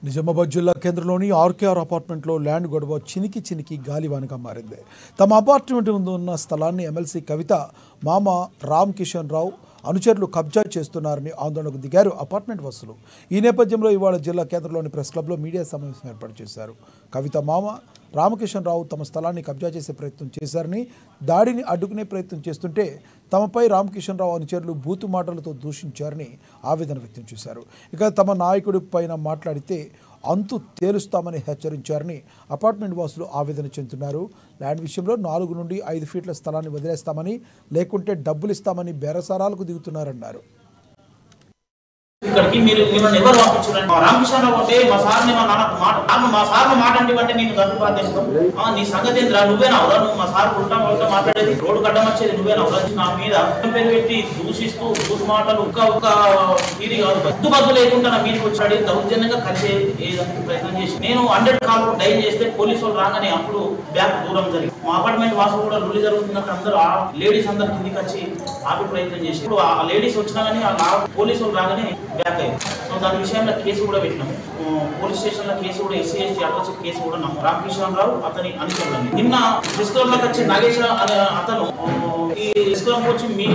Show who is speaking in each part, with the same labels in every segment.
Speaker 1: నిజామాబాద్ జిల్లా కేంద్రంలోని ఆర్కేఆర్ అపార్ట్మెంట్లో ల్యాండ్ గొడవ చినికి గాలివానగా మారింది. తమ అపార్ట్మెంట్ ముందు ఉన్న స్థలాన్ని ఎమ్మెల్సీ కవిత మామ రామ్ కిషన్ రావు అనుచరులు కబ్జా చేస్తున్నారని ఆందోళనకు దిగారు అపార్ట్మెంట్ వాసులు. ఈ నేపథ్యంలో ఇవాళ జిల్లా కేంద్రంలోని ప్రెస్ క్లబ్లో మీడియా సమావేశం ఏర్పాటు చేశారు. కవిత మామ రామకిషన్ రావు తమ స్థలాన్ని కబ్జా చేసే ప్రయత్నం చేశారని, దాడిని అడ్డుకునే ప్రయత్నం చేస్తుంటే తమపై రామకిషన్ రావు అనుచరులు బూతు మాటలతో దూషించారని ఆవేదన వ్యక్తం చేశారు. ఇక తమ నాయకుడి పైన మాట్లాడితే అంతు తేలుస్తామని హెచ్చరించారని అపార్ట్మెంట్ వాసులు ఆవేదన చెందుతున్నారు. ల్యాండ్ విషయంలో 4 నుండి 5 ఫీట్ల స్థలాన్ని వదిలేస్తామని, లేకుంటే డబ్బులు ఇస్తామని బేరసారాలకు దిగుతున్నారన్నారు.
Speaker 2: ఇక్కడికి మీరు మిమ్మల్ని ఎవరు పంపించారండి? మా రామకృష్ణ ఉంటే మా సార్ని మా సార్ని మాట అంటే నేను తప్పుపాదేస్తాం. నీ సంగతి ఏంద్రా, నువ్వేనా అవుదా? నువ్వు మా సార్ ఉల్టా మాట్లాడేది, రోడ్డు కట్టం వచ్చేది నువ్వేనా అవుదా? నా మీద పేరు పెట్టి దూషిస్తూ బూతు మాటలు ఒక్క తీరి కాదు, బద్దు లేకుండా నా మీదకి వచ్చాడు. దౌర్జన్యంగా కలిసే ప్రయత్నం చేసి నేను 100 కాల్ డైల్ చేస్తే పోలీసు వాళ్ళు రాగానే అప్పుడు బ్యాక్ దూరం జరిగింది. మా అపార్ట్మెంట్ వాసులు కూడా రులి జరుగుతున్నట్టు అందరూ ఆ లేడీస్ అందరు కిందికి వచ్చి ఆపే ప్రయత్నం చేసి ఇప్పుడు ఆ లేడీస్ వచ్చినా కానీ ఆ పోలీసు వాళ్ళు రాగానే బ్యాక్ అయ్యింది. సో దాని విషయంలో కేసు కూడా పెట్టినాము. పోలీస్ స్టేషన్ లో కేసు కూడా SC ST అట్రాసిటీ కేసు కూడా నమ్ము రామకృష్ణ రావు అతని అనుచరులని నిన్న డిస్క్లబ్లోకి వచ్చి నాగేశ్వర అనే అతను ఈ డిస్క్లబ్ వచ్చి మీ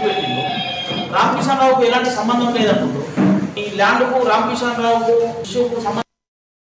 Speaker 2: పెట్టిండు. రామకృష్ణ రావుకు ఎలాంటి సంబంధం లేదంటుండ్రు. ఈ ల్యాండ్ కు రామకృష్ణ రావుకు ఇష్యూకు సంబంధం